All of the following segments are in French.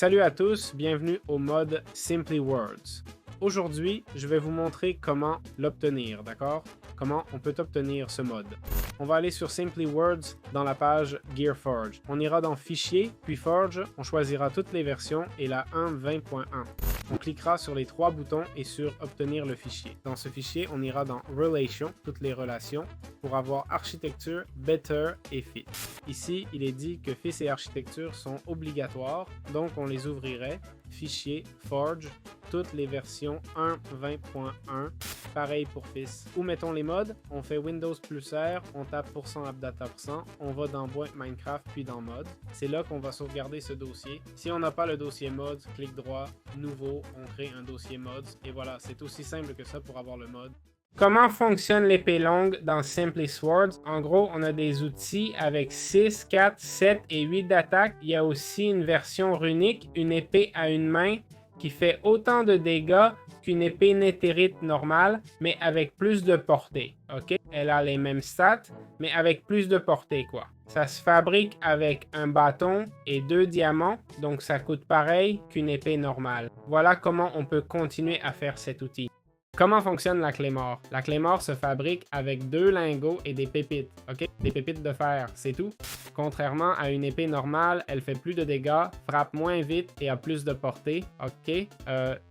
Salut à tous, bienvenue au mode Simply Words. Aujourd'hui, je vais vous montrer comment l'obtenir, d'accord? Comment on peut obtenir ce mode. On va aller sur Simply Words dans la page GearForge. On ira dans Fichier, puis Forge, on choisira toutes les versions et la 1.20.1. On cliquera sur les trois boutons et sur Obtenir le fichier. Dans ce fichier, on ira dans Relation, toutes les relations, pour avoir Architecture, Better et Fit. Ici, il est dit que Fit et Architecture sont obligatoires, donc on les ouvrirait. Fichier, Forge, toutes les versions 1.20.1, pareil pour FIS. Où mettons les modes? On fait Windows plus R, on tape %appdata%, on va dans boîte Minecraft puis dans mode. C'est là qu'on va sauvegarder ce dossier. Si on n'a pas le dossier mods, clic droit, nouveau, on crée un dossier mods et voilà, c'est aussi simple que ça pour avoir le mode. Comment fonctionne l'épée longue dans Simply Swords? En gros, on a des outils avec 6, 4, 7 et 8 d'attaque. Il y a aussi une version runique, une épée à une main qui fait autant de dégâts qu'une épée néthérite normale, mais avec plus de portée. Ok? Elle a les mêmes stats, mais avec plus de portée, quoi. Ça se fabrique avec un bâton et 2 diamants, donc ça coûte pareil qu'une épée normale. Voilà comment on peut continuer à faire cet outil. Comment fonctionne la Claymore? La Claymore se fabrique avec 2 lingots et des pépites, ok? Des pépites de fer, c'est tout. Contrairement à une épée normale, elle fait plus de dégâts, frappe moins vite et a plus de portée, ok?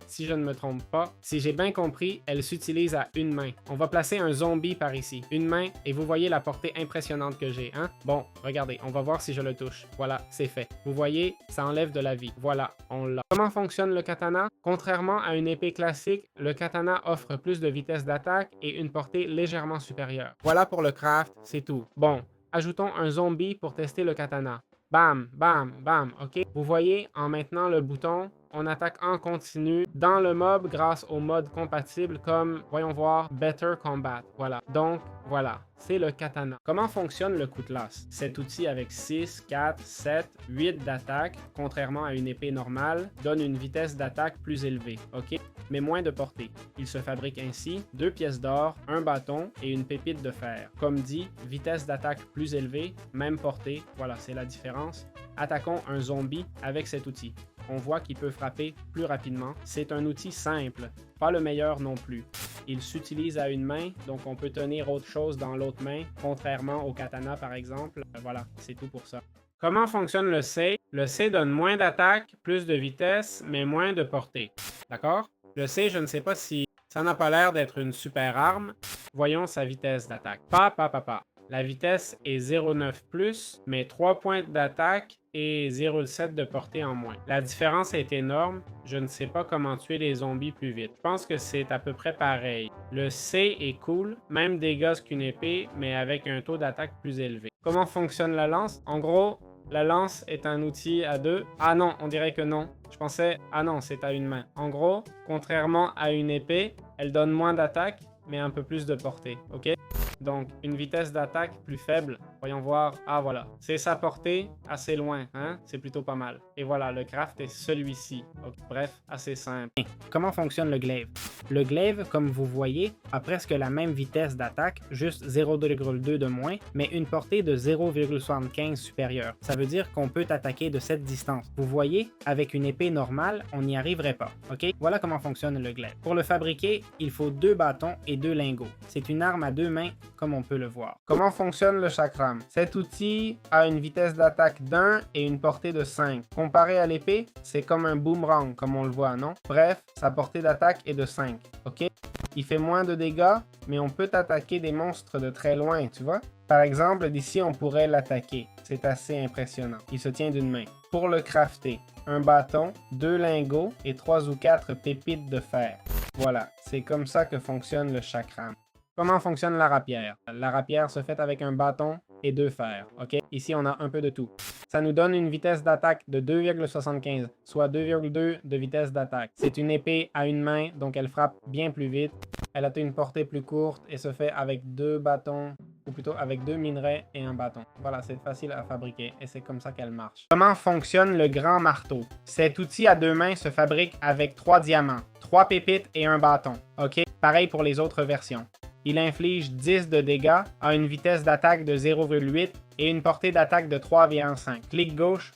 Si je ne me trompe pas, si j'ai bien compris, elle s'utilise à une main. On va placer un zombie par ici, une main, et vous voyez la portée impressionnante que j'ai, hein? Bon, regardez, on va voir si je le touche. Voilà, c'est fait. Vous voyez, ça enlève de la vie. Voilà, on l'a. Comment fonctionne le katana? Contrairement à une épée classique, le katana offre plus de vitesse d'attaque et une portée légèrement supérieure. Voilà pour le craft, c'est tout. Bon, ajoutons un zombie pour tester le katana. Bam, bam, bam, ok? Vous voyez, en maintenant le bouton, on attaque en continu dans le mob grâce au mode compatible comme, voyons voir, Better Combat. Voilà, donc voilà, c'est le katana. Comment fonctionne le Cutlass? Cet outil avec 6, 4, 7, 8 d'attaque, contrairement à une épée normale, donne une vitesse d'attaque plus élevée, ok? Mais moins de portée. Il se fabrique ainsi 2 pièces d'or, un bâton et une pépite de fer. Comme dit, vitesse d'attaque plus élevée, même portée, voilà, c'est la différence. Attaquons un zombie avec cet outil. On voit qu'il peut frapper plus rapidement. C'est un outil simple, pas le meilleur non plus. Il s'utilise à une main, donc on peut tenir autre chose dans l'autre main, contrairement au katana par exemple. Voilà, c'est tout pour ça. Comment fonctionne le C? Le C donne moins d'attaque, plus de vitesse, mais moins de portée. D'accord? Le C, je ne sais pas si ça n'a pas l'air d'être une super arme. Voyons sa vitesse d'attaque. La vitesse est 0,9+, mais 3 points d'attaque et 0,7 de portée en moins. La différence est énorme. Je ne sais pas comment tuer les zombies plus vite. Je pense que c'est à peu près pareil. Le C est cool, même dégâts qu'une épée, mais avec un taux d'attaque plus élevé. Comment fonctionne la lance? En gros, la lance est un outil à 2. Ah non, on dirait que non. Je pensais, ah non, c'est à une main. En gros, contrairement à une épée, elle donne moins d'attaque, mais un peu plus de portée, ok? Donc, une vitesse d'attaque plus faible. Voyons voir. Ah, voilà. C'est sa portée assez loin, hein? C'est plutôt pas mal. Et voilà, le craft est celui-ci. Okay. Bref, assez simple. Comment fonctionne le glaive? Le glaive, comme vous voyez, a presque la même vitesse d'attaque, juste 0,2 de moins, mais une portée de 0,75 supérieure. Ça veut dire qu'on peut attaquer de cette distance. Vous voyez, avec une épée normale, on n'y arriverait pas. Ok? Voilà comment fonctionne le glaive. Pour le fabriquer, il faut 2 bâtons et 2 lingots. C'est une arme à 2 mains, comme on peut le voir. Comment fonctionne le chakram? Cet outil a une vitesse d'attaque d'1 et une portée de 5. Comparé à l'épée, c'est comme un boomerang, comme on le voit, non? Bref, sa portée d'attaque est de 5. Ok? Il fait moins de dégâts, mais on peut attaquer des monstres de très loin, tu vois? Par exemple, d'ici, on pourrait l'attaquer. C'est assez impressionnant. Il se tient d'une main. Pour le crafter, un bâton, 2 lingots et 3 ou 4 pépites de fer. Voilà, c'est comme ça que fonctionne le chakram. Comment fonctionne la rapière? La rapière se fait avec un bâton et 2 fers, ok? Ici, on a un peu de tout. Ça nous donne une vitesse d'attaque de 2,75, soit 2,2 de vitesse d'attaque. C'est une épée à une main, donc elle frappe bien plus vite. Elle a une portée plus courte et se fait avec 2 bâtons, ou plutôt avec 2 minerais et un bâton. Voilà, c'est facile à fabriquer et c'est comme ça qu'elle marche. Comment fonctionne le grand marteau? Cet outil à 2 mains se fabrique avec 3 diamants, 3 pépites et un bâton, ok? Pareil pour les autres versions. Il inflige 10 de dégâts, a une vitesse d'attaque de 0,8 et une portée d'attaque de 3,5. Clic gauche,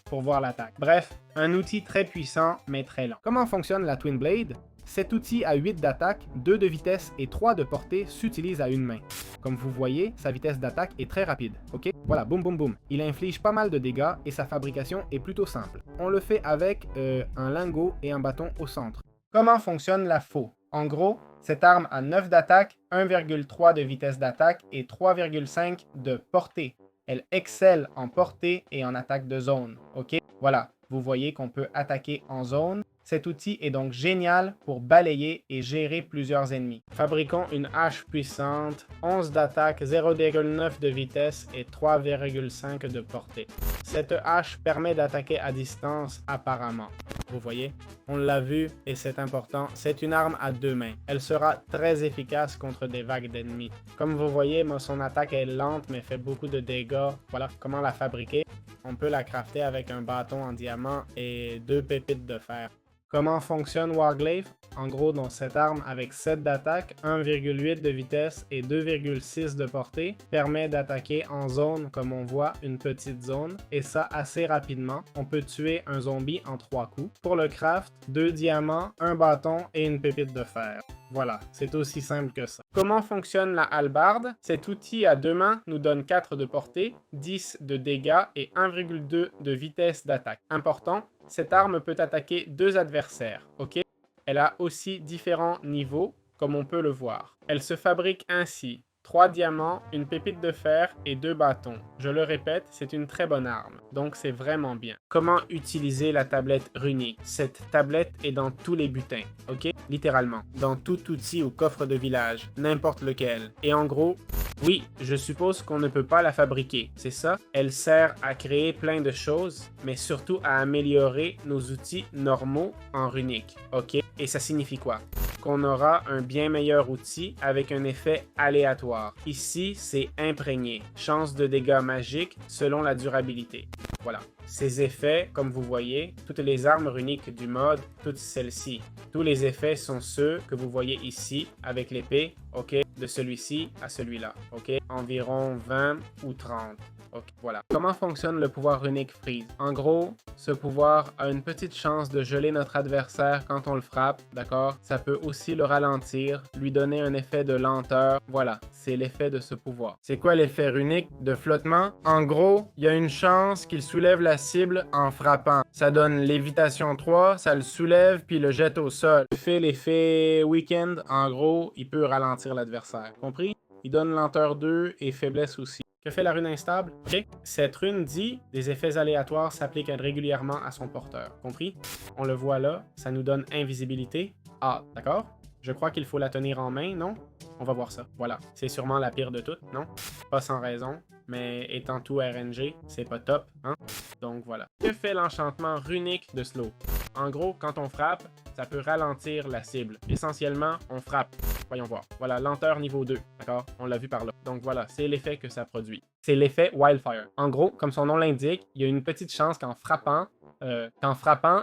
pour voir l'attaque. Bref, un outil très puissant, mais très lent. Comment fonctionne la Twin Blade? Cet outil a 8 d'attaque, 2 de vitesse et 3 de portée s'utilise à une main. Comme vous voyez, sa vitesse d'attaque est très rapide, ok? Voilà, boum boum boum. Il inflige pas mal de dégâts et sa fabrication est plutôt simple. On le fait avec un lingot et un bâton au centre. Comment fonctionne la faux? En gros, cette arme a 9 d'attaque, 1,3 de vitesse d'attaque et 3,5 de portée. Elle excelle en portée et en attaque de zone, ok? Voilà, vous voyez qu'on peut attaquer en zone. Cet outil est donc génial pour balayer et gérer plusieurs ennemis. Fabriquons une hache puissante, 11 d'attaque, 0,9 de vitesse et 3,5 de portée. Cette hache permet d'attaquer à distance apparemment. Vous voyez? On l'a vu et c'est important, c'est une arme à deux mains. Elle sera très efficace contre des vagues d'ennemis. Comme vous voyez, son attaque est lente mais fait beaucoup de dégâts. Voilà comment la fabriquer. On peut la crafter avec un bâton en diamant et 2 pépites de fer. Comment fonctionne Warglaive? En gros, dans cette arme avec 7 d'attaque, 1,8 de vitesse et 2,6 de portée, permet d'attaquer en zone, comme on voit, une petite zone, et ça assez rapidement. On peut tuer un zombie en 3 coups. Pour le craft, 2 diamants, un bâton et une pépite de fer. Voilà, c'est aussi simple que ça. Comment fonctionne la hallebarde? Cet outil à deux mains nous donne 4 de portée, 10 de dégâts et 1,2 de vitesse d'attaque. Important, cette arme peut attaquer 2 adversaires, ok? Elle a aussi différents niveaux, comme on peut le voir. Elle se fabrique ainsi. 3 diamants, une pépite de fer et 2 bâtons. Je le répète, c'est une très bonne arme, donc c'est vraiment bien. Comment utiliser la tablette runique? Cette tablette est dans tous les butins, ok? Littéralement. Dans tout outil ou coffre de village, n'importe lequel. Et en gros, oui, je suppose qu'on ne peut pas la fabriquer, c'est ça? Elle sert à créer plein de choses, mais surtout à améliorer nos outils normaux en runique, ok? Et ça signifie quoi? Qu'on aura un bien meilleur outil avec un effet aléatoire. Ici, c'est imprégné. Chance de dégâts magiques selon la durabilité. Voilà. Ces effets, comme vous voyez, toutes les armes runiques du mode, toutes celles-ci. Tous les effets sont ceux que vous voyez ici avec l'épée, ok, de celui-ci à celui-là, ok, environ 20 ou 30. Ok, voilà. Comment fonctionne le pouvoir runique Freeze? En gros, ce pouvoir a une petite chance de geler notre adversaire quand on le frappe, d'accord? Ça peut aussi le ralentir, lui donner un effet de lenteur. Voilà, c'est l'effet de ce pouvoir. C'est quoi l'effet runique de flottement? En gros, il y a une chance qu'il soulève la cible en frappant. Ça donne lévitation 3, ça le soulève puis le jette au sol. Fait l'effet weekend, en gros, il peut ralentir l'adversaire. Compris? Il donne lenteur 2 et faiblesse aussi. Que fait la rune instable? Ok. Cette rune dit des effets aléatoires s'appliquent régulièrement à son porteur. Compris? On le voit là, ça nous donne invisibilité. Ah, d'accord? Je crois qu'il faut la tenir en main, non? On va voir ça. Voilà. C'est sûrement la pire de toutes, non? Pas sans raison, mais étant tout RNG, c'est pas top, hein? Donc voilà. Que fait l'enchantement runique de Slow? En gros, quand on frappe, ça peut ralentir la cible. Essentiellement, on frappe. Voyons voir. Voilà, lenteur niveau 2, d'accord? On l'a vu par là. Donc voilà, c'est l'effet que ça produit. C'est l'effet Wildfire. En gros, comme son nom l'indique, il y a une petite chance qu'en frappant,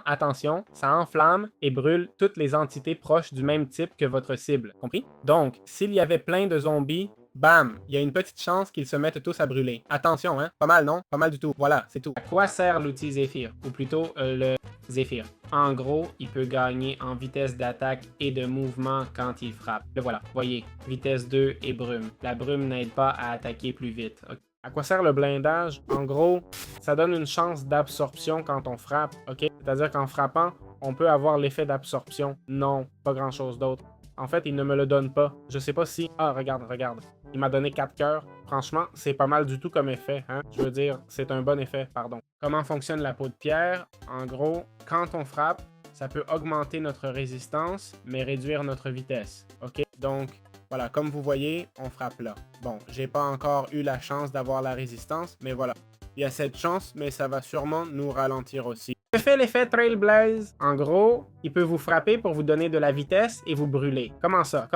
attention, ça enflamme et brûle toutes les entités proches du même type que votre cible. Compris? Donc, s'il y avait plein de zombies, bam, il y a une petite chance qu'ils se mettent tous à brûler. Attention, hein? Pas mal, non? Pas mal du tout. Voilà, c'est tout. À quoi sert l'outil Zephyr? Ou plutôt le Zephyr. En gros, il peut gagner en vitesse d'attaque et de mouvement quand il frappe. Le voilà, voyez, vitesse 2 et brume. La brume n'aide pas à attaquer plus vite. Okay. À quoi sert le blindage? En gros, ça donne une chance d'absorption quand on frappe, ok? C'est-à-dire qu'en frappant, on peut avoir l'effet d'absorption. Non, pas grand-chose d'autre. En fait, il ne me le donne pas. Je sais pas si... Ah, regarde. Il m'a donné 4 cœurs. Franchement, c'est pas mal du tout comme effet, hein? Je veux dire, c'est un bon effet, pardon. Comment fonctionne la peau de pierre? En gros, quand on frappe, ça peut augmenter notre résistance, mais réduire notre vitesse, ok? Donc, voilà, comme vous voyez, on frappe là. Bon, j'ai pas encore eu la chance d'avoir la résistance, mais voilà. Il y a cette chance, mais ça va sûrement nous ralentir aussi. Que fait l'effet Trailblaze? En gros, il peut vous frapper pour vous donner de la vitesse et vous brûler. Comment ça?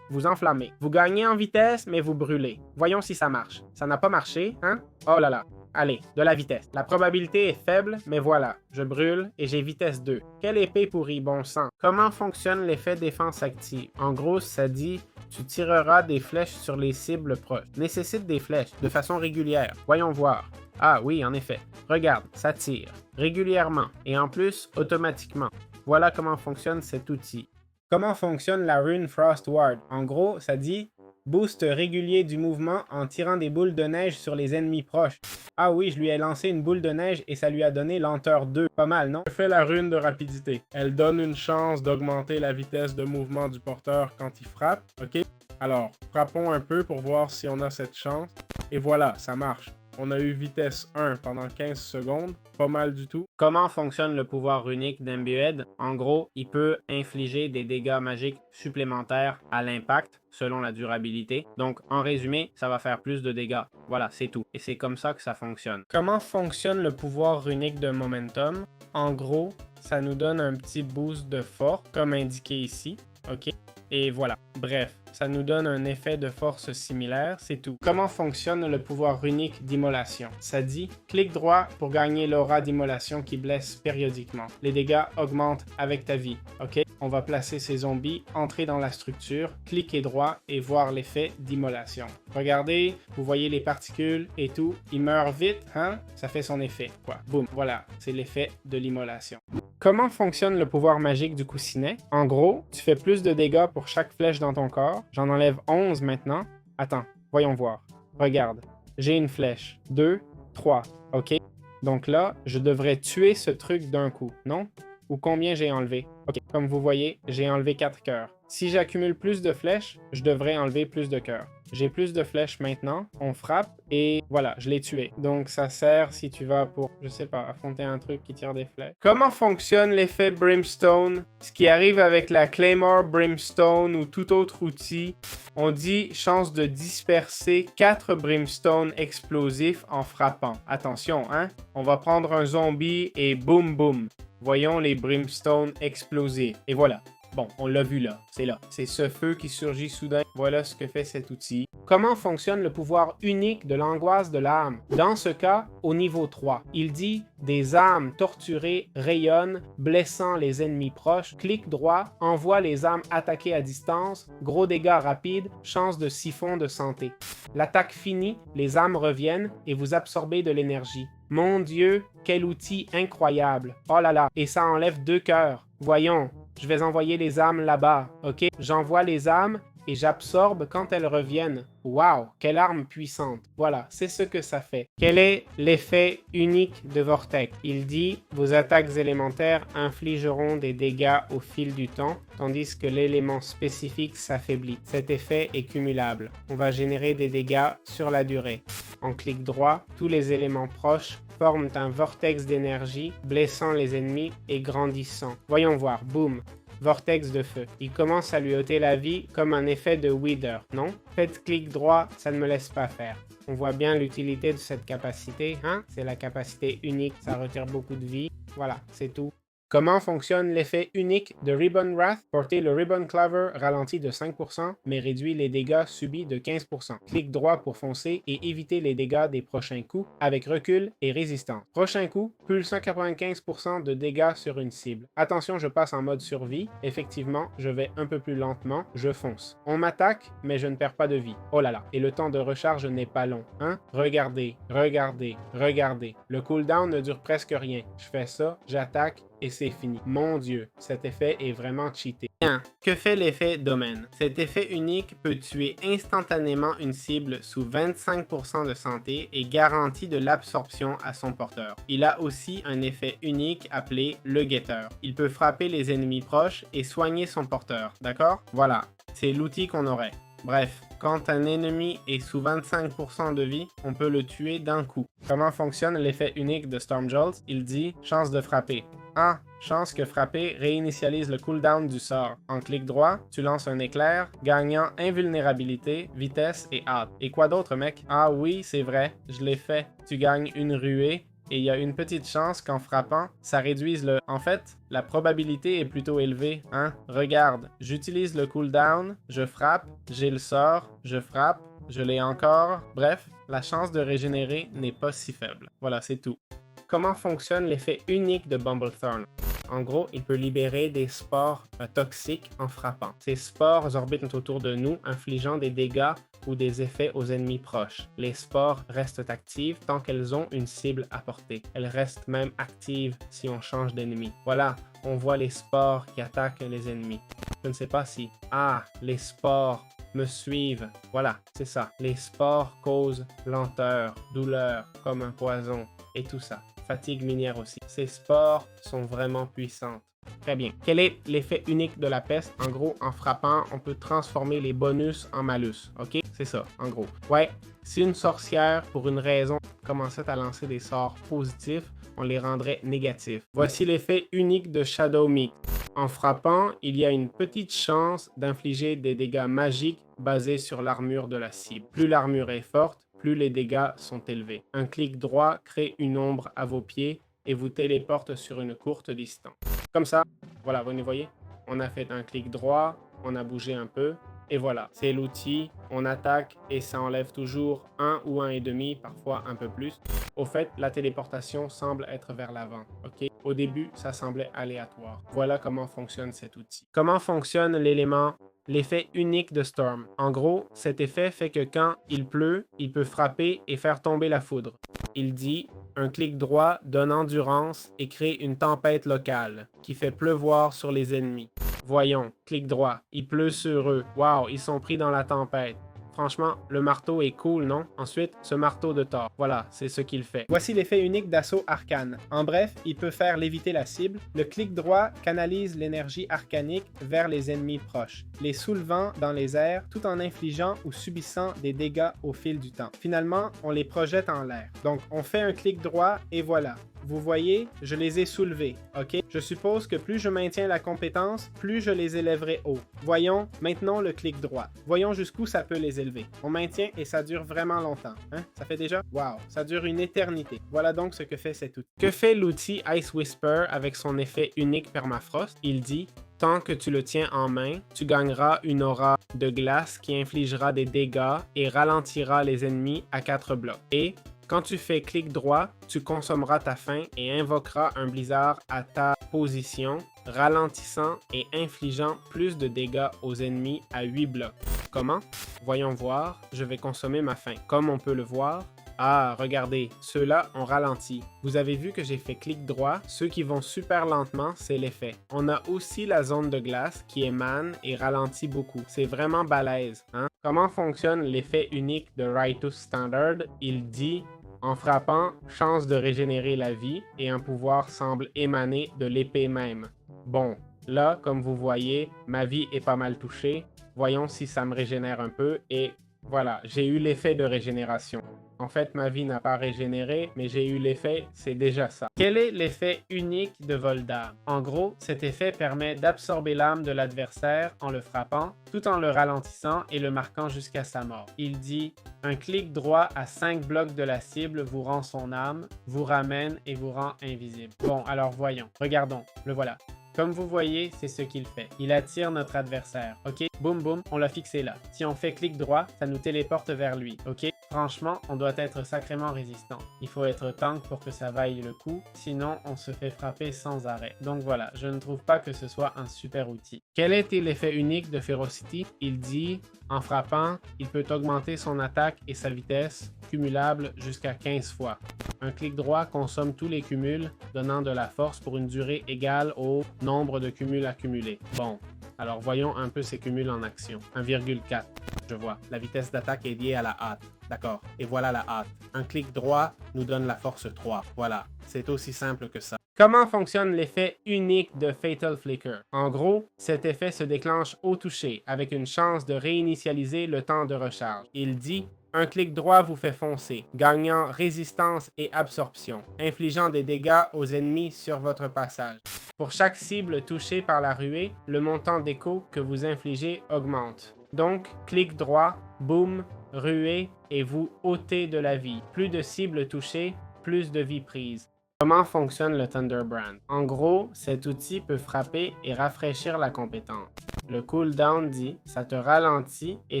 Vous enflammez. Vous gagnez en vitesse, mais vous brûlez. Voyons si ça marche. Ça n'a pas marché, hein? Oh là là. Allez, de la vitesse. La probabilité est faible, mais voilà, je brûle et j'ai vitesse 2. Quelle épée pourrie, bon sang. Comment fonctionne l'effet défense active? En gros, ça dit tu tireras des flèches sur les cibles proches. Nécessite des flèches, de façon régulière. Voyons voir. Ah oui, en effet. Regarde, ça tire. Régulièrement. Et en plus, automatiquement. Voilà comment fonctionne cet outil. Comment fonctionne la rune Frostward? En gros, ça dit boost régulier du mouvement en tirant des boules de neige sur les ennemis proches. Ah oui, je lui ai lancé une boule de neige et ça lui a donné lenteur 2. Pas mal, non? Je fais la rune de rapidité. Elle donne une chance d'augmenter la vitesse de mouvement du porteur quand il frappe, ok? Alors, frappons un peu pour voir si on a cette chance. Et voilà, ça marche. On a eu vitesse 1 pendant 15 secondes, pas mal du tout. Comment fonctionne le pouvoir unique d'Imbued? En gros, il peut infliger des dégâts magiques supplémentaires à l'impact, selon la durabilité. Donc, en résumé, ça va faire plus de dégâts. Voilà, c'est tout. Et c'est comme ça que ça fonctionne. Comment fonctionne le pouvoir unique de Momentum? En gros, ça nous donne un petit boost de force, comme indiqué ici. OK? Et voilà. Bref, ça nous donne un effet de force similaire, c'est tout. Comment fonctionne le pouvoir unique d'immolation? Ça dit, clique droit pour gagner l'aura d'immolation qui blesse périodiquement. Les dégâts augmentent avec ta vie, ok? On va placer ces zombies, entrer dans la structure, cliquer droit et voir l'effet d'immolation. Regardez, vous voyez les particules et tout, ils meurent vite, hein? Ça fait son effet, quoi. Boum, voilà, c'est l'effet de l'immolation. Comment fonctionne le pouvoir magique du coussinet? En gros, tu fais plus de dégâts pour chaque flèche dans ton corps. J'en enlève 11 maintenant. Attends, voyons voir. Regarde, j'ai une flèche. 2, 3, ok? Donc là, je devrais tuer ce truc d'un coup, non? Ou combien j'ai enlevé? Ok, comme vous voyez, j'ai enlevé 4 cœurs. Si j'accumule plus de flèches, je devrais enlever plus de cœurs. J'ai plus de flèches maintenant, on frappe et voilà, je l'ai tué. Donc ça sert si tu vas pour, je sais pas, affronter un truc qui tire des flèches. Comment fonctionne l'effet Brimstone? Ce qui arrive avec la Claymore Brimstone ou tout autre outil, on dit chance de disperser 4 Brimstone explosifs en frappant. Attention, hein? On va prendre un zombie et boum boum. Voyons les Brimstone explosifs. Et voilà. Bon, on l'a vu là, c'est là. C'est ce feu qui surgit soudain. Voilà ce que fait cet outil. Comment fonctionne le pouvoir unique de l'angoisse de l'âme? Dans ce cas, au niveau 3, il dit « Des âmes torturées rayonnent, blessant les ennemis proches. Clic droit, envoie les âmes attaquer à distance. Gros dégâts rapides, chance de siphon de santé. L'attaque finie, les âmes reviennent et vous absorbez de l'énergie. Mon Dieu, quel outil incroyable! Oh là là, et ça enlève 2 cœurs. Voyons. Je vais envoyer les âmes là-bas, ok? J'envoie les âmes et j'absorbe quand elles reviennent. Waouh, quelle arme puissante. Voilà, c'est ce que ça fait. Quel est l'effet unique de Vortex? Il dit, vos attaques élémentaires infligeront des dégâts au fil du temps, tandis que l'élément spécifique s'affaiblit. Cet effet est cumulable. On va générer des dégâts sur la durée. En clic droit, tous les éléments proches forment un vortex d'énergie, blessant les ennemis et grandissant. Voyons voir, boum, vortex de feu. Il commence à lui ôter la vie comme un effet de Wither, non? Faites clic droit, ça ne me laisse pas faire. On voit bien l'utilité de cette capacité, hein? C'est la capacité unique, ça retire beaucoup de vie. Voilà, c'est tout. Comment fonctionne l'effet unique de Ribbon Wrath? Porter le Ribbon Claver ralentit de 5%, mais réduit les dégâts subis de 15%. Clic droit pour foncer et éviter les dégâts des prochains coups avec recul et résistance. Prochain coup, pulse 195% de dégâts sur une cible. Attention, je passe en mode survie. Effectivement, je vais un peu plus lentement, je fonce. On m'attaque, mais je ne perds pas de vie. Oh là là, et le temps de recharge n'est pas long, hein? Regardez, regardez, regardez. Le cooldown ne dure presque rien. Je fais ça, j'attaque, et c'est fini. Mon Dieu, cet effet est vraiment cheaté. Bien, que fait l'effet domaine? Cet effet unique peut tuer instantanément une cible sous 25% de santé et garantit de l'absorption à son porteur. Il a aussi un effet unique appelé le guetteur. Il peut frapper les ennemis proches et soigner son porteur, d'accord? Voilà, c'est l'outil qu'on aurait. Bref, quand un ennemi est sous 25% de vie, on peut le tuer d'un coup. Comment fonctionne l'effet unique de Stormjolt? Il dit « chance de frapper ». Ah, chance que frapper réinitialise le cooldown du sort. En clic droit, tu lances un éclair, gagnant invulnérabilité, vitesse et hâte. Et quoi d'autre, mec? Ah oui, c'est vrai, je l'ai fait. Tu gagnes une ruée et il y a une petite chance qu'en frappant, ça réduise le... En fait, la probabilité est plutôt élevée, hein? Regarde, j'utilise le cooldown, je frappe, j'ai le sort, je frappe, je l'ai encore. Bref, la chance de régénérer n'est pas si faible. Voilà, c'est tout. Comment fonctionne l'effet unique de Bumblethorn? En gros, il peut libérer des spores toxiques en frappant. Ces spores orbitent autour de nous, infligeant des dégâts ou des effets aux ennemis proches. Les spores restent actives tant qu'elles ont une cible à portée. Elles restent même actives si on change d'ennemi. Voilà, on voit les spores qui attaquent les ennemis. Je ne sais pas si... Ah, les spores me suivent. Voilà, c'est ça. Les spores causent lenteur, douleur, comme un poison, et tout ça. Fatigue minière aussi. Ces spores sont vraiment puissantes. Très bien. Quel est l'effet unique de la peste? En gros, en frappant, on peut transformer les bonus en malus. OK? C'est ça, en gros. Ouais, si une sorcière, pour une raison, commençait à lancer des sorts positifs, on les rendrait négatifs. Voici l'effet unique de Shadow Meat. En frappant, il y a une petite chance d'infliger des dégâts magiques basés sur l'armure de la cible. Plus l'armure est forte, plus les dégâts sont élevés. Un clic droit crée une ombre à vos pieds et vous téléporte sur une courte distance. Comme ça, voilà, vous voyez, on a fait un clic droit, on a bougé un peu, et voilà, c'est l'outil, on attaque et ça enlève toujours 1 ou 1,5, parfois un peu plus. Au fait, la téléportation semble être vers l'avant, ok? Au début, ça semblait aléatoire. Voilà comment fonctionne cet outil. Comment fonctionne l'élément? L'effet unique de Storm. En gros, cet effet fait que quand il pleut, il peut frapper et faire tomber la foudre. Il dit un clic droit donne endurance et crée une tempête locale qui fait pleuvoir sur les ennemis. Voyons, clic droit, il pleut sur eux. Waouh, ils sont pris dans la tempête. Franchement, le marteau est cool, non? Ensuite, ce marteau de Thor. Voilà, c'est ce qu'il fait. Voici l'effet unique d'assaut arcane. En bref, il peut faire léviter la cible. Le clic droit canalise l'énergie arcanique vers les ennemis proches, les soulevant dans les airs tout en infligeant ou subissant des dégâts au fil du temps. Finalement, on les projette en l'air. Donc, on fait un clic droit et voilà. Vous voyez, je les ai soulevés, ok? Je suppose que plus je maintiens la compétence, plus je les élèverai haut. Voyons, maintenant le clic droit. Voyons jusqu'où ça peut les élever. On maintient et ça dure vraiment longtemps, hein? Ça fait déjà? Wow, ça dure une éternité. Voilà donc ce que fait cet outil. Que fait l'outil Ice Whisper avec son effet unique permafrost? Il dit tant que tu le tiens en main, tu gagneras une aura de glace qui infligera des dégâts et ralentira les ennemis à 4 blocs. Et quand tu fais clic droit, tu consommeras ta faim et invoqueras un blizzard à ta position, ralentissant et infligeant plus de dégâts aux ennemis à 8 blocs. Comment? Voyons voir, je vais consommer ma faim. Comme on peut le voir, ah, regardez, ceux-là ont ralenti. Vous avez vu que j'ai fait clic droit, ceux qui vont super lentement, c'est l'effet. On a aussi la zone de glace qui émane et ralentit beaucoup. C'est vraiment balèze, hein? Comment fonctionne l'effet unique de Ritus Standard? Il dit en frappant, chance de régénérer la vie et un pouvoir semble émaner de l'épée même. Bon, là, comme vous voyez, ma vie est pas mal touchée. Voyons si ça me régénère un peu et voilà, j'ai eu l'effet de régénération. En fait, ma vie n'a pas régénéré, mais j'ai eu l'effet, c'est déjà ça. Quel est l'effet unique de vol d'âme? En gros, cet effet permet d'absorber l'âme de l'adversaire en le frappant, tout en le ralentissant et le marquant jusqu'à sa mort. Il dit « Un clic droit à 5 blocs de la cible vous rend son âme, vous ramène et vous rend invisible. » Bon, alors voyons. Regardons, le voilà. Comme vous voyez, c'est ce qu'il fait. Il attire notre adversaire, ok? Boum boum, on l'a fixé là. Si on fait clic droit, ça nous téléporte vers lui, ok? Franchement, on doit être sacrément résistant. Il faut être tank pour que ça vaille le coup, sinon on se fait frapper sans arrêt. Donc voilà, je ne trouve pas que ce soit un super outil. Quel était l'effet unique de Ferocity? Il dit, en frappant, il peut augmenter son attaque et sa vitesse, cumulable jusqu'à 15 fois. Un clic droit consomme tous les cumuls, donnant de la force pour une durée égale au nombre de cumuls accumulés. Bon, alors voyons un peu ces cumuls en action. 1,4, je vois. La vitesse d'attaque est liée à la hâte. D'accord, et voilà la hâte. Un clic droit nous donne la force 3. Voilà, c'est aussi simple que ça. Comment fonctionne l'effet unique de Fatal Flicker? En gros, cet effet se déclenche au toucher, avec une chance de réinitialiser le temps de recharge. Il dit un clic droit vous fait foncer, gagnant résistance et absorption, infligeant des dégâts aux ennemis sur votre passage. Pour chaque cible touchée par la ruée, le montant d'écho que vous infligez augmente. Donc, clic droit, boum, ruée et vous ôtez de la vie. Plus de cibles touchées, plus de vie prise. Comment fonctionne le Thunderbrand? En gros, cet outil peut frapper et rafraîchir la compétence. Le cooldown dit « ça te ralentit et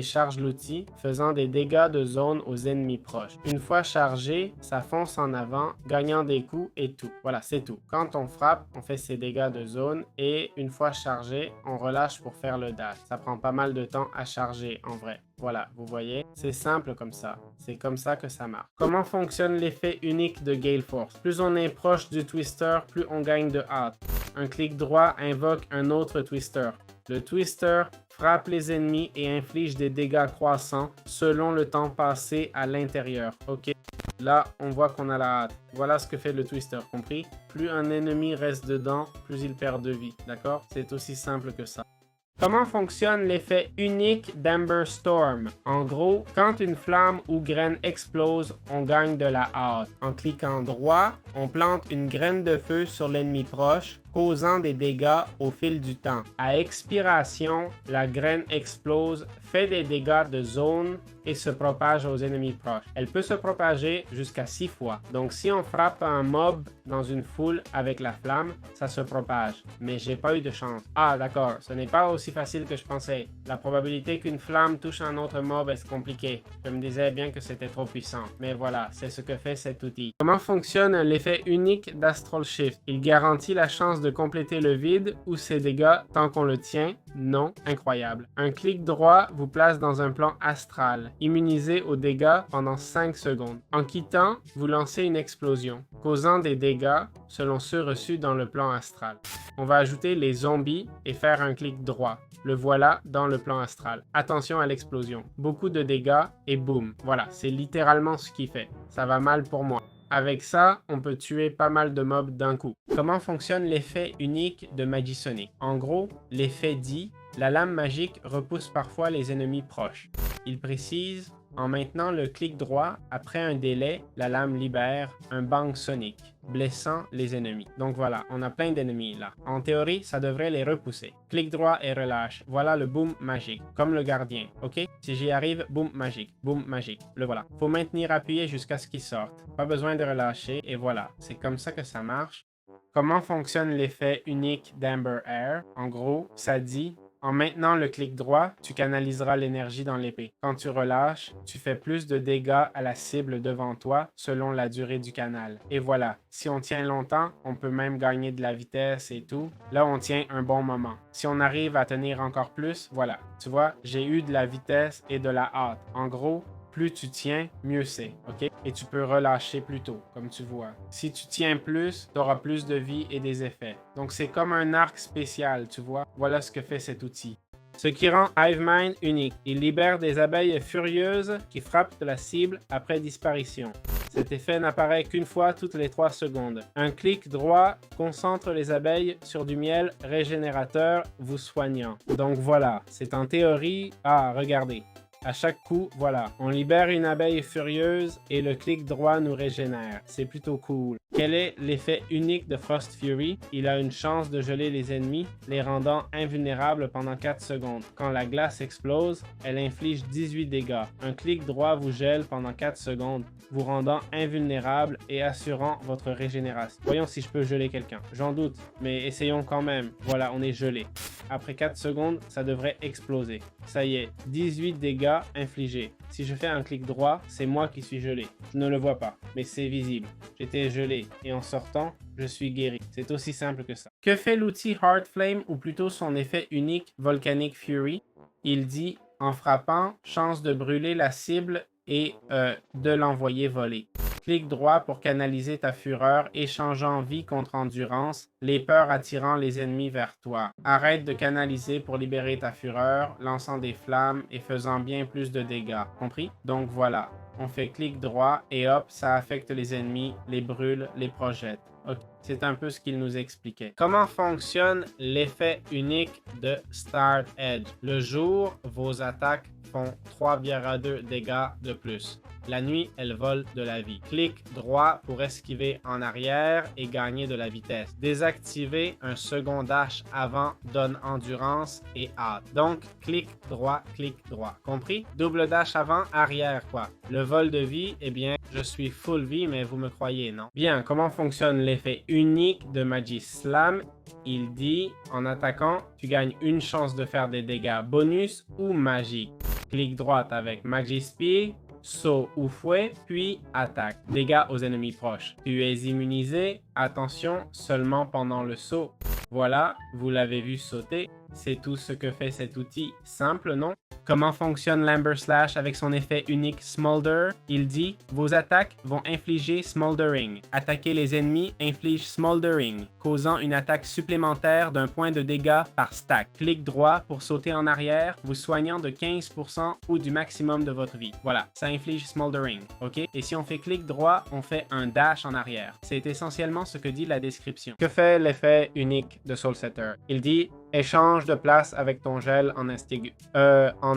charge l'outil, faisant des dégâts de zone aux ennemis proches. Une fois chargé, ça fonce en avant, gagnant des coups et tout. » Voilà, c'est tout. Quand on frappe, on fait ses dégâts de zone et une fois chargé, on relâche pour faire le dash. Ça prend pas mal de temps à charger en vrai. Voilà, vous voyez, c'est simple comme ça. C'est comme ça que ça marche. Comment fonctionne l'effet unique de Gale Force? Plus on est proche du Twister, plus on gagne de hâte. Un clic droit invoque un autre Twister. Le Twister frappe les ennemis et inflige des dégâts croissants selon le temps passé à l'intérieur. Ok? Là, on voit qu'on a la hâte. Voilà ce que fait le Twister, compris? Plus un ennemi reste dedans, plus il perd de vie. D'accord? C'est aussi simple que ça. Comment fonctionne l'effet unique d'Ember Storm? En gros, quand une flamme ou graine explose, on gagne de la hâte. En cliquant droit, on plante une graine de feu sur l'ennemi proche, causant des dégâts au fil du temps. À expiration, la graine explose, fait des dégâts de zone et se propage aux ennemis proches. Elle peut se propager jusqu'à 6 fois. Donc si on frappe un mob dans une foule avec la flamme, ça se propage. Mais j'ai pas eu de chance. Ah d'accord, ce n'est pas aussi facile que je pensais. La probabilité qu'une flamme touche un autre mob est compliquée. Je me disais bien que c'était trop puissant. Mais voilà, c'est ce que fait cet outil. Comment fonctionne l'effet unique d'Astral Shift? Il garantit la chance de compléter le vide ou ses dégâts tant qu'on le tient? Non, incroyable. Un clic droit vous place dans un plan astral, immunisé aux dégâts pendant 5 secondes. En quittant, vous lancez une explosion, causant des dégâts selon ceux reçus dans le plan astral. On va ajouter les zombies et faire un clic droit. Le voilà dans le plan astral. Attention à l'explosion. Beaucoup de dégâts et boum. Voilà, c'est littéralement ce qu'il fait. Ça va mal pour moi. Avec ça, on peut tuer pas mal de mobs d'un coup. Comment fonctionne l'effet unique de Magisonic? En gros, l'effet dit « La lame magique repousse parfois les ennemis proches ». Il précise « En maintenant le clic droit, après un délai, la lame libère un bang sonique, blessant les ennemis. » Donc voilà, on a plein d'ennemis là. En théorie, ça devrait les repousser. Clic droit et relâche. Voilà le boom magique, comme le gardien. Ok? Si j'y arrive, boom magique, le voilà. Faut maintenir appuyé jusqu'à ce qu'il sorte. Pas besoin de relâcher et voilà. C'est comme ça que ça marche. Comment fonctionne l'effet unique d'Amber Air? En gros, ça dit... En maintenant le clic droit, tu canaliseras l'énergie dans l'épée. Quand tu relâches, tu fais plus de dégâts à la cible devant toi selon la durée du canal. Et voilà, si on tient longtemps, on peut même gagner de la vitesse et tout. Là, on tient un bon moment. Si on arrive à tenir encore plus, voilà. Tu vois, j'ai eu de la vitesse et de la hâte. En gros, plus tu tiens, mieux c'est, ok? Et tu peux relâcher plus tôt, comme tu vois. Si tu tiens plus, tu auras plus de vie et des effets. Donc c'est comme un arc spécial, tu vois? Voilà ce que fait cet outil. Ce qui rend Hivemind unique. Il libère des abeilles furieuses qui frappent la cible après disparition. Cet effet n'apparaît qu'une fois toutes les 3 secondes. Un clic droit concentre les abeilles sur du miel régénérateur vous soignant. Donc voilà, c'est en théorie... Ah, regardez. À chaque coup, voilà, on libère une abeille furieuse et le clic droit nous régénère. C'est plutôt cool. Quel est l'effet unique de Frost Fury? Il a une chance de geler les ennemis, les rendant invulnérables pendant 4 secondes. Quand la glace explose, elle inflige 18 dégâts. Un clic droit vous gèle pendant 4 secondes, vous rendant invulnérable et assurant votre régénération. Voyons si je peux geler quelqu'un. J'en doute, mais essayons quand même. Voilà, on est gelé. Après 4 secondes, ça devrait exploser. Ça y est, 18 dégâts infligés. Si je fais un clic droit, c'est moi qui suis gelé. Je ne le vois pas, mais c'est visible. J'étais gelé et en sortant, je suis guéri. C'est aussi simple que ça. Que fait l'outil Heart Flame ou plutôt son effet unique Volcanic Fury? Il dit, en frappant, chance de brûler la cible et de l'envoyer voler. Clic droit pour canaliser ta fureur, échangeant vie contre endurance, les peurs attirant les ennemis vers toi. Arrête de canaliser pour libérer ta fureur, lançant des flammes et faisant bien plus de dégâts. Compris? Donc voilà, on fait clic droit et hop, ça affecte les ennemis, les brûle, les projette. Okay. C'est un peu ce qu'il nous expliquait. Comment fonctionne l'effet unique de Start Edge? Le jour, vos attaques font 3,2 dégâts de plus. La nuit, elles volent de la vie. Clic droit pour esquiver en arrière et gagner de la vitesse. Désactiver un second dash avant donne endurance et hâte. Donc, clic droit, compris? Double dash avant, arrière quoi. Le vol de vie, eh bien, je suis full vie, mais vous me croyez, non? Bien, comment fonctionne l'effet unique de Magie Slam? Il dit, en attaquant, tu gagnes une chance de faire des dégâts bonus ou magiques. Clic droit avec Magie Spear, saut ou fouet, puis attaque. Dégâts aux ennemis proches. Tu es immunisé, attention, seulement pendant le saut. Voilà, vous l'avez vu sauter. C'est tout ce que fait cet outil. Simple, non? Comment fonctionne l'Amber Slash avec son effet unique Smolder? Il dit, vos attaques vont infliger Smoldering. Attaquer les ennemis inflige Smoldering, causant une attaque supplémentaire d'un point de dégâts par stack. Clic droit pour sauter en arrière, vous soignant de 15% ou du maximum de votre vie. Voilà, ça inflige Smoldering, ok? Et si on fait clic droit, on fait un dash en arrière. C'est essentiellement ce que dit la description. Que fait l'effet unique de Soul Setter? Il dit, échange de place avec ton gel en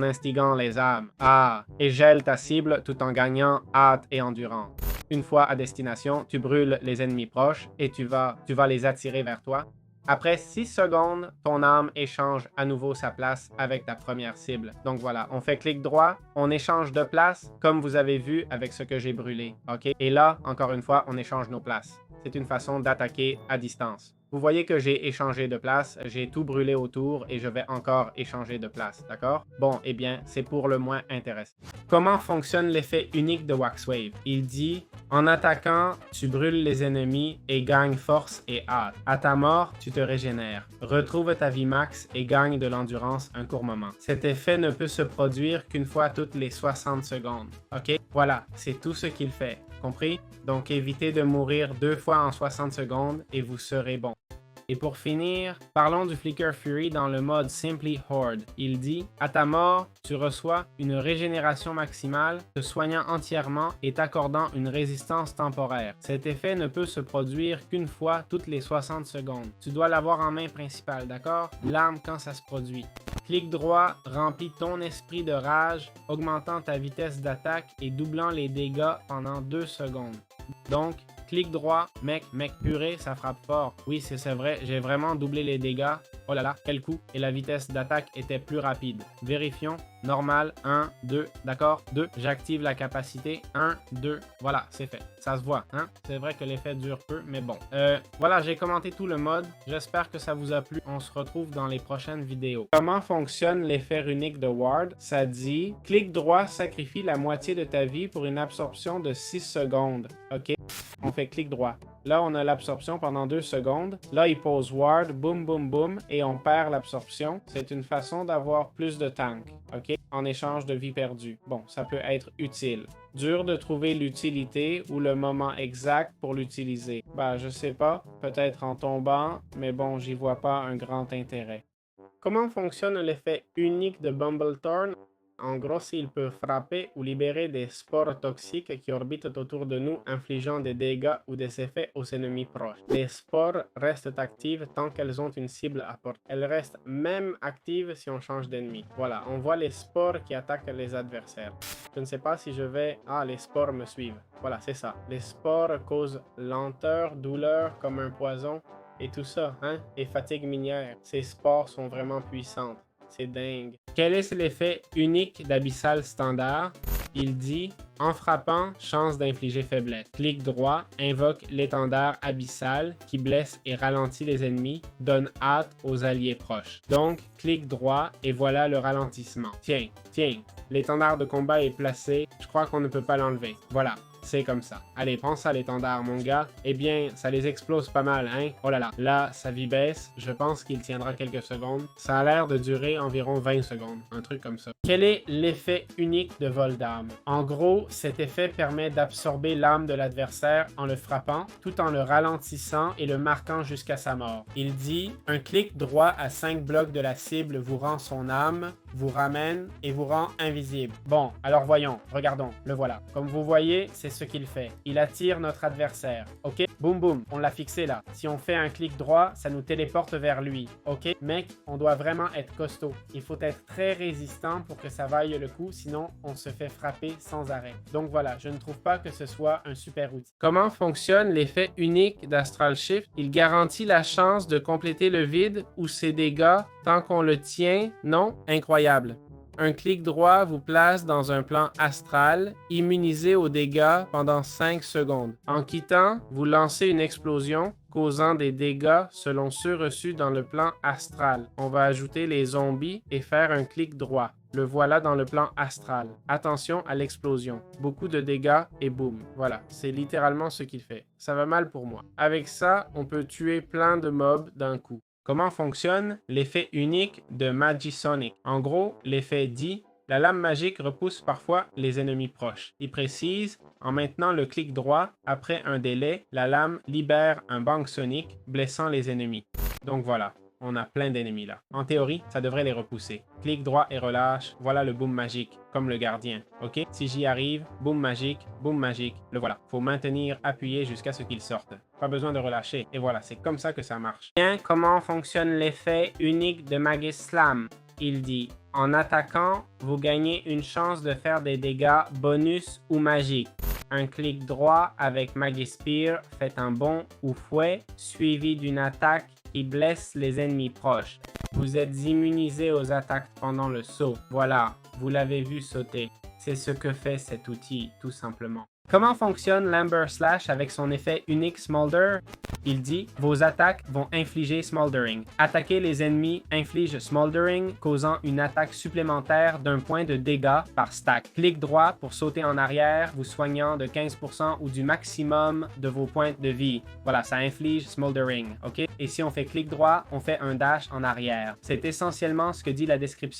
instigant les âmes. Ah, et gèle ta cible tout en gagnant hâte et endurance. Une fois à destination, tu brûles les ennemis proches et tu vas les attirer vers toi. Après 6 secondes, ton âme échange à nouveau sa place avec ta première cible. Donc voilà, on fait clic droit, on échange de place comme vous avez vu avec ce que j'ai brûlé. Ok? Et là, encore une fois, on échange nos places. C'est une façon d'attaquer à distance. Vous voyez que j'ai échangé de place, j'ai tout brûlé autour et je vais encore échanger de place, d'accord? Bon, eh bien, c'est pour le moins intéressant. Comment fonctionne l'effet unique de Waxwave? Il dit, en attaquant, tu brûles les ennemis et gagnes force et hâte. À ta mort, tu te régénères. Retrouve ta vie max et gagne de l'endurance un court moment. Cet effet ne peut se produire qu'une fois toutes les 60 secondes, ok? Voilà, c'est tout ce qu'il fait. Compris? Donc évitez de mourir 2 fois en 60 secondes et vous serez bon. Et pour finir, parlons du Flicker Fury dans le mode Simply Horde. Il dit, à ta mort, tu reçois une régénération maximale, te soignant entièrement et t'accordant une résistance temporaire. Cet effet ne peut se produire qu'une fois toutes les 60 secondes. Tu dois l'avoir en main principale, d'accord? L'arme quand ça se produit. Clic droit remplit ton esprit de rage, augmentant ta vitesse d'attaque et doublant les dégâts pendant 2 secondes. Donc, clic droit, mec purée, ça frappe fort. Oui, c'est vrai, j'ai vraiment doublé les dégâts. Oh là là, quel coup. Et la vitesse d'attaque était plus rapide. Vérifions. Normal, 1, 2, d'accord, 2. J'active la capacité, 1, 2. Voilà, c'est fait. Ça se voit, hein? C'est vrai que l'effet dure peu, mais bon. Voilà, j'ai commenté tout le mode. J'espère que ça vous a plu. On se retrouve dans les prochaines vidéos. Comment fonctionne l'effet unique de Ward? Ça dit, clic droit sacrifie la moitié de ta vie pour une absorption de 6 secondes. OK? On fait clic droit. Là, on a l'absorption pendant 2 secondes. Là, il pose Ward, boum, boum, boum, et on perd l'absorption. C'est une façon d'avoir plus de tank, ok? En échange de vie perdue. Bon, ça peut être utile. Dur de trouver l'utilité ou le moment exact pour l'utiliser. Bah, je sais pas. Peut-être en tombant, mais bon, j'y vois pas un grand intérêt. Comment fonctionne l'effet unique de Bumblethorn? En gros, il peut frapper ou libérer des spores toxiques qui orbitent autour de nous, infligeant des dégâts ou des effets aux ennemis proches. Les spores restent actives tant qu'elles ont une cible à portée. Elles restent même actives si on change d'ennemi. Voilà, on voit les spores qui attaquent les adversaires. Je ne sais pas si je vais... Ah, les spores me suivent. Voilà, c'est ça. Les spores causent lenteur, douleur comme un poison et tout ça, hein? Et fatigue minière. Ces spores sont vraiment puissantes. C'est dingue. Quel est l'effet unique d'Abyssal Standard? Il dit, en frappant, chance d'infliger faiblesse. Clic droit, invoque l'étendard abyssal qui blesse et ralentit les ennemis, donne hâte aux alliés proches. Donc, clic droit et voilà le ralentissement. Tiens, l'étendard de combat est placé, je crois qu'on ne peut pas l'enlever. Voilà. C'est comme ça. Allez, prends ça l'étendard, mon gars. Eh bien, ça les explose pas mal, hein? Oh là là. Là, sa vie baisse. Je pense qu'il tiendra quelques secondes. Ça a l'air de durer environ 20 secondes. Un truc comme ça. Quel est l'effet unique de vol d'âme? En gros, cet effet permet d'absorber l'âme de l'adversaire en le frappant, tout en le ralentissant et le marquant jusqu'à sa mort. Il dit, un clic droit à 5 blocs de la cible vous rend son âme, vous ramène et vous rend invisible. Bon, alors voyons, regardons, le voilà. Comme vous voyez, c'est ce qu'il fait. Il attire notre adversaire. Ok? Boum boum, on l'a fixé là. Si on fait un clic droit, ça nous téléporte vers lui. Ok? Mec, on doit vraiment être costaud. Il faut être très résistant pour que ça vaille le coup, sinon on se fait frapper sans arrêt. Donc voilà, je ne trouve pas que ce soit un super outil. Comment fonctionne l'effet unique d'Astral Shift? Il garantit la chance de compléter le vide ou ses dégâts tant qu'on le tient. Non? Incroyable. Un clic droit vous place dans un plan astral, immunisé aux dégâts pendant 5 secondes. En quittant, vous lancez une explosion causant des dégâts selon ceux reçus dans le plan astral. On va ajouter les zombies et faire un clic droit. Le voilà dans le plan astral. Attention à l'explosion. Beaucoup de dégâts et boum. Voilà, c'est littéralement ce qu'il fait. Ça va mal pour moi. Avec ça, on peut tuer plein de mobs d'un coup. Comment fonctionne l'effet unique de Magisonic? En gros, l'effet dit: la lame magique repousse parfois les ennemis proches. Il précise: en maintenant le clic droit, après un délai, la lame libère un bang sonique, blessant les ennemis. Donc voilà, on a plein d'ennemis là. En théorie, ça devrait les repousser. Clic droit et relâche, voilà le boom magique, comme le gardien. Ok? Si j'y arrive, boom magique, le voilà. Faut maintenir appuyé jusqu'à ce qu'il sorte. Pas besoin de relâcher. Et voilà, c'est comme ça que ça marche. Bien, comment fonctionne l'effet unique de Magus Slam? Il dit: en attaquant, vous gagnez une chance de faire des dégâts bonus ou magiques. Un clic droit avec Magus Spear fait un bond ou fouet, suivi d'une attaque qui blesse les ennemis proches. Vous êtes immunisé aux attaques pendant le saut. Voilà, vous l'avez vu sauter. C'est ce que fait cet outil, tout simplement. Comment fonctionne l'Amber Slash avec son effet unique Smolder? Il dit: vos attaques vont infliger Smoldering. Attaquer les ennemis inflige Smoldering, causant une attaque supplémentaire d'1 point de dégâts par stack. Clic droit pour sauter en arrière, vous soignant de 15% ou du maximum de vos points de vie. Voilà, ça inflige Smoldering, ok? Et si on fait clic droit, on fait un dash en arrière. C'est essentiellement ce que dit la description.